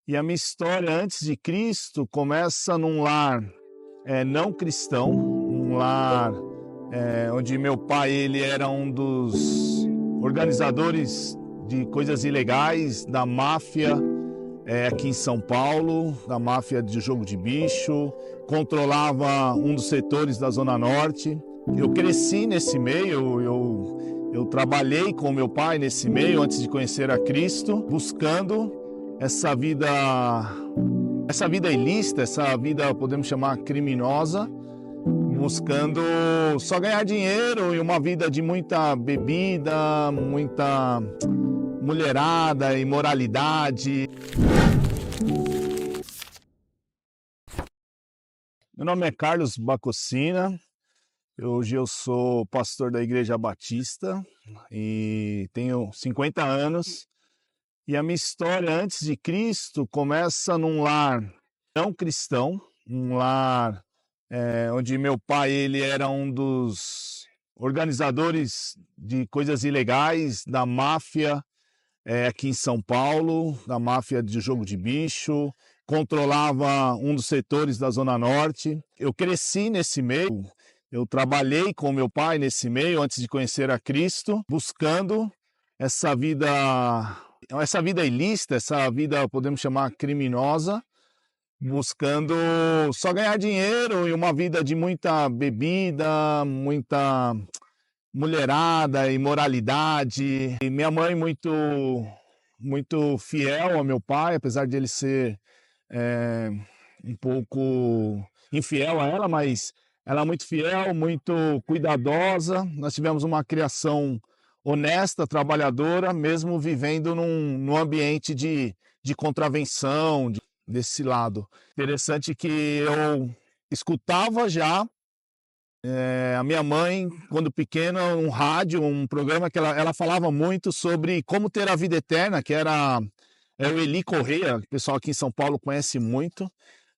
E a minha história antes de Cristo começa num lar não cristão, um lar onde meu pai ele era um dos organizadores de coisas ilegais da máfia aqui em São Paulo, da máfia de jogo de bicho, controlava um dos setores da Zona Norte. Eu cresci nesse meio, eu trabalhei com meu pai nesse meio antes de conhecer a Cristo, buscando essa vida ilícita, essa vida podemos chamar criminosa, buscando só ganhar dinheiro e uma vida de muita bebida, muita mulherada, imoralidade. Meu nome é Carlos Bacocina, hoje eu sou pastor da Igreja Batista e tenho 50 anos. E a minha história antes de Cristo começa num lar não cristão, um lar onde meu pai ele era um dos organizadores de coisas ilegais da máfia aqui em São Paulo, da máfia de jogo de bicho, controlava um dos setores da Zona Norte. Eu cresci nesse meio, eu trabalhei com meu pai nesse meio antes de conhecer a Cristo, buscando essa vida ilícita, essa vida podemos chamar criminosa, buscando só ganhar dinheiro e uma vida de muita bebida, muita mulherada, imoralidade. E minha mãe muito fiel ao meu pai, apesar de ele ser um pouco infiel a ela, mas ela é muito fiel, muito cuidadosa. Nós tivemos uma criação honesta, trabalhadora, mesmo vivendo num ambiente de contravenção, desse lado. Interessante que eu escutava já a minha mãe, quando pequena, um rádio, um programa que ela falava muito sobre como ter a vida eterna, que era o Eli Correia, que o pessoal aqui em São Paulo conhece muito.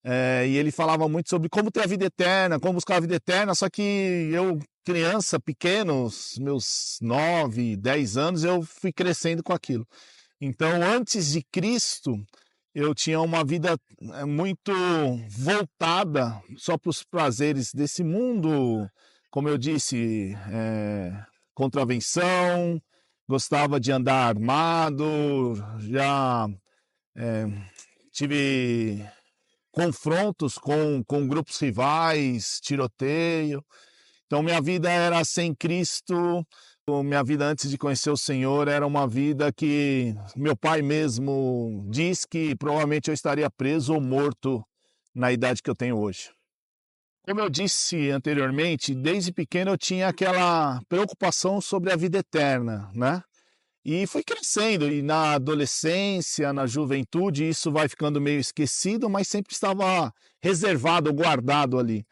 E ele falava muito sobre como ter a vida eterna, como buscar a vida eterna, só que eu, criança, pequeno, meus 9, 10 anos, eu fui crescendo com aquilo. Então, antes de Cristo, eu tinha uma vida muito voltada só para os prazeres desse mundo, como eu disse, contravenção, gostava de andar armado, já tive confrontos com grupos rivais, tiroteio. Então, minha vida era sem Cristo. Minha vida antes de conhecer o Senhor era uma vida que meu pai mesmo diz que provavelmente eu estaria preso ou morto na idade que eu tenho hoje. Como eu disse anteriormente, desde pequeno eu tinha aquela preocupação sobre a vida eterna, né? E fui crescendo, e na adolescência, na juventude, isso vai ficando meio esquecido, mas sempre estava reservado, guardado ali.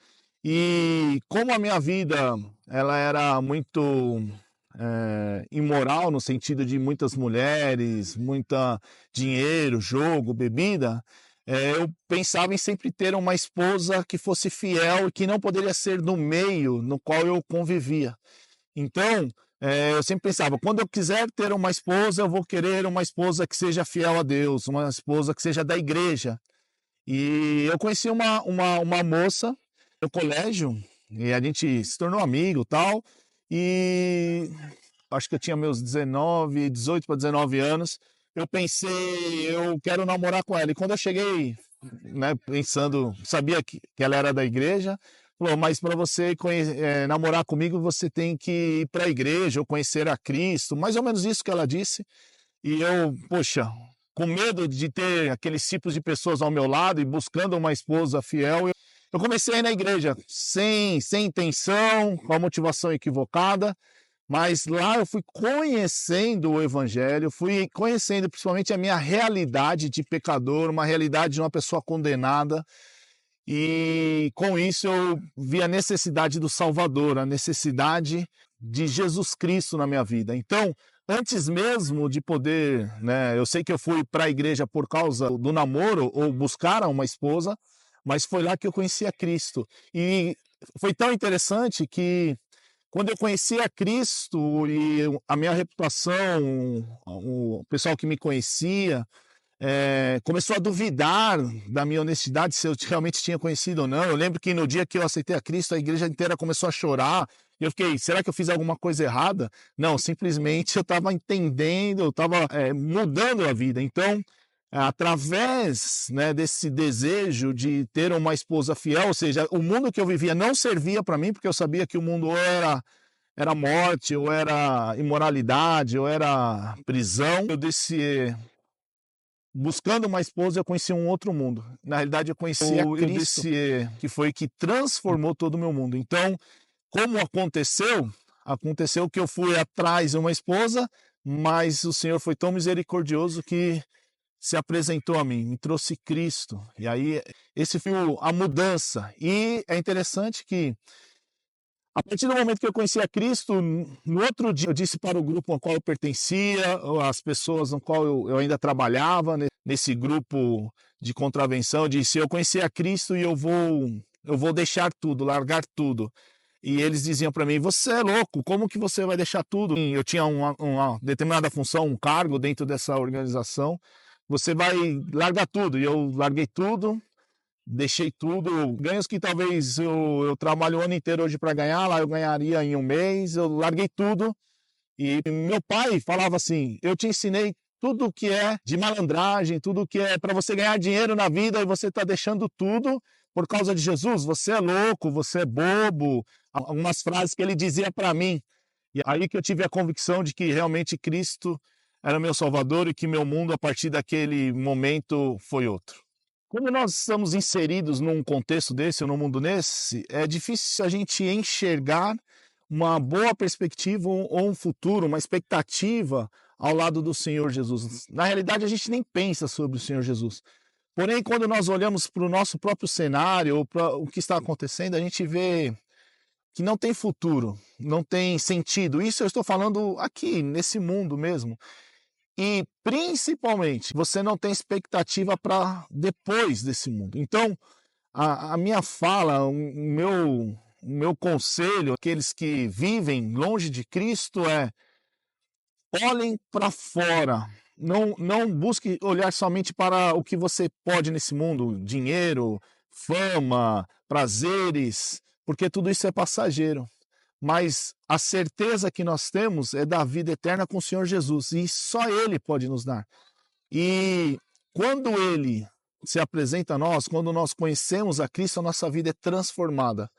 E como a minha vida ela era muito imoral, no sentido de muitas mulheres, muita dinheiro, jogo, bebida, eu pensava em sempre ter uma esposa que fosse fiel e que não poderia ser do meio no qual eu convivia. Então, eu sempre pensava, quando eu quiser ter uma esposa, eu vou querer uma esposa que seja fiel a Deus, uma esposa que seja da igreja. E eu conheci uma moça no colégio, e a gente se tornou amigo e tal, e acho que eu tinha meus 18 para 19 anos, eu pensei, eu quero namorar com ela. E quando eu cheguei, né, pensando, sabia que ela era da igreja, falou, mas para você namorar comigo, você tem que ir para a igreja ou conhecer a Cristo. Mais ou menos isso que ela disse. E eu, poxa, com medo de ter aqueles tipos de pessoas ao meu lado e buscando uma esposa fiel, eu comecei a ir na igreja sem intenção, com a motivação equivocada. Mas lá eu fui conhecendo o Evangelho, fui conhecendo principalmente a minha realidade de pecador, uma realidade de uma pessoa condenada. E com isso eu vi a necessidade do Salvador, a necessidade de Jesus Cristo na minha vida. Então, antes mesmo de poder, né, eu sei que eu fui para a igreja por causa do namoro ou buscar uma esposa, mas foi lá que eu conheci a Cristo. E foi tão interessante que quando eu conheci a Cristo e a minha reputação, o pessoal que me conhecia, começou a duvidar da minha honestidade, se eu realmente tinha conhecido ou não. Eu lembro que no dia que eu aceitei a Cristo, a igreja inteira começou a chorar. E eu fiquei, será que eu fiz alguma coisa errada? Não, simplesmente eu estava entendendo, eu estava mudando a vida. Então, através, né, desse desejo de ter uma esposa fiel, ou seja, o mundo que eu vivia não servia para mim, porque eu sabia que o mundo ou era morte, ou era imoralidade, ou era prisão. Eu disse, buscando uma esposa, eu conheci um outro mundo. Na realidade, eu conheci a Cristo, que foi que transformou todo o meu mundo. Então, como aconteceu? Aconteceu que eu fui atrás de uma esposa, mas o Senhor foi tão misericordioso que se apresentou a mim, me trouxe Cristo. E aí, esse foi a mudança. E é interessante que, a partir do momento que eu conheci a Cristo, no outro dia eu disse para o grupo ao qual eu pertencia, as pessoas no qual eu ainda trabalhava, nesse grupo de contravenção, eu disse, eu conheci a Cristo e eu vou deixar tudo, largar tudo. E eles diziam para mim, você é louco, como que você vai deixar tudo? Eu tinha uma determinada função, um cargo dentro dessa organização, você vai largar tudo. E eu larguei tudo, deixei tudo, ganhos que talvez eu trabalho o ano inteiro hoje para ganhar, lá eu ganharia em um mês, eu larguei tudo. E meu pai falava assim, eu te ensinei tudo que é de malandragem, tudo que é para você ganhar dinheiro na vida e você está deixando tudo por causa de Jesus, você é louco, você é bobo. Algumas frases que ele dizia para mim. E aí que eu tive a convicção de que realmente Cristo era meu Salvador e que meu mundo, a partir daquele momento, foi outro. Quando nós estamos inseridos num contexto desse, ou num mundo desse, é difícil a gente enxergar uma boa perspectiva ou um futuro, uma expectativa ao lado do Senhor Jesus. Na realidade, a gente nem pensa sobre o Senhor Jesus. Porém, quando nós olhamos para o nosso próprio cenário ou para o que está acontecendo, a gente vê que não tem futuro, não tem sentido. Isso eu estou falando aqui, nesse mundo mesmo. E, principalmente, você não tem expectativa para depois desse mundo. Então, a minha fala, o meu conselho, aqueles que vivem longe de Cristo, é olhem para fora. Não busque olhar somente para o que você pode nesse mundo, dinheiro, fama, prazeres, porque tudo isso é passageiro. Mas a certeza que nós temos é da vida eterna com o Senhor Jesus, e só Ele pode nos dar. E quando Ele se apresenta a nós, quando nós conhecemos a Cristo, a nossa vida é transformada.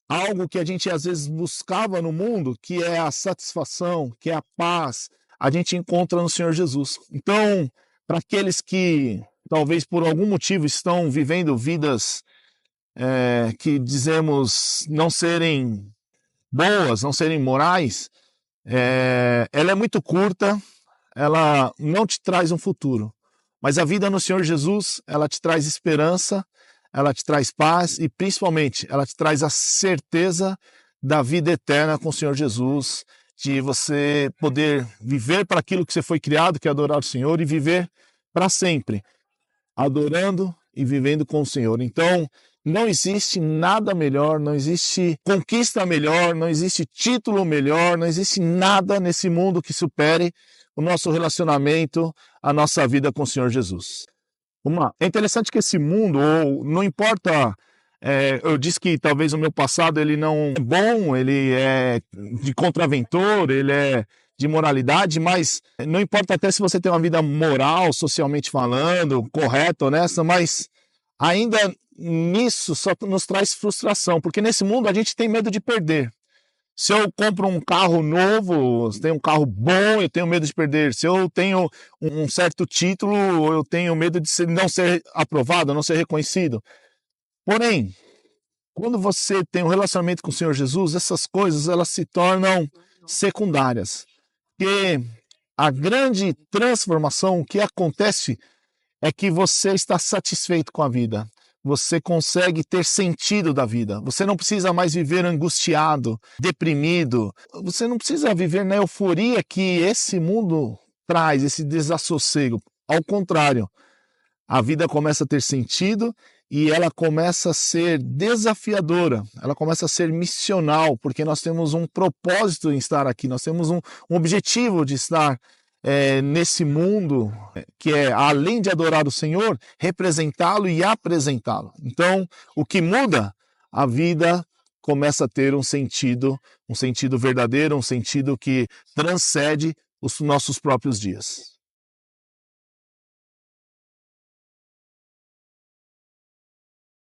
Algo que a gente às vezes buscava no mundo, que é a satisfação, que é a paz, a gente encontra no Senhor Jesus. Então, para aqueles que talvez por algum motivo estão vivendo vidas que dizemos não serem boas, não serem morais, ela é muito curta, ela não te traz um futuro. Mas a vida no Senhor Jesus, ela te traz esperança, ela te traz paz e, principalmente, ela te traz a certeza da vida eterna com o Senhor Jesus, de você poder viver para aquilo que você foi criado, que é adorar o Senhor, e viver para sempre, adorando e vivendo com o Senhor. Então, não existe nada melhor, não existe conquista melhor, não existe título melhor, não existe nada nesse mundo que supere o nosso relacionamento, a nossa vida com o Senhor Jesus. É interessante que esse mundo, ou não importa, eu disse que talvez o meu passado ele não é bom, ele é de contraventor, ele é de moralidade, mas não importa até se você tem uma vida moral, socialmente falando, correta, honesta, mas ainda nisso só nos traz frustração, porque nesse mundo a gente tem medo de perder. Se eu compro um carro novo, se tem um carro bom, eu tenho medo de perder. Se eu tenho um certo título, eu tenho medo de não ser aprovado, não ser reconhecido. Porém, quando você tem um relacionamento com o Senhor Jesus, essas coisas elas se tornam secundárias. Porque a grande transformação, o que acontece é que você está satisfeito com a vida. Você consegue ter sentido da vida. Você não precisa mais viver angustiado, deprimido. Você não precisa viver na euforia que esse mundo traz, esse desassossego. Ao contrário, a vida começa a ter sentido e ela começa a ser desafiadora. Ela começa a ser missional, porque nós temos um propósito em estar aqui. Nós temos um objetivo de estar nesse mundo que é, além de adorar o Senhor, representá-lo e apresentá-lo. Então, o que muda? A vida começa a ter um sentido verdadeiro, um sentido que transcende os nossos próprios dias.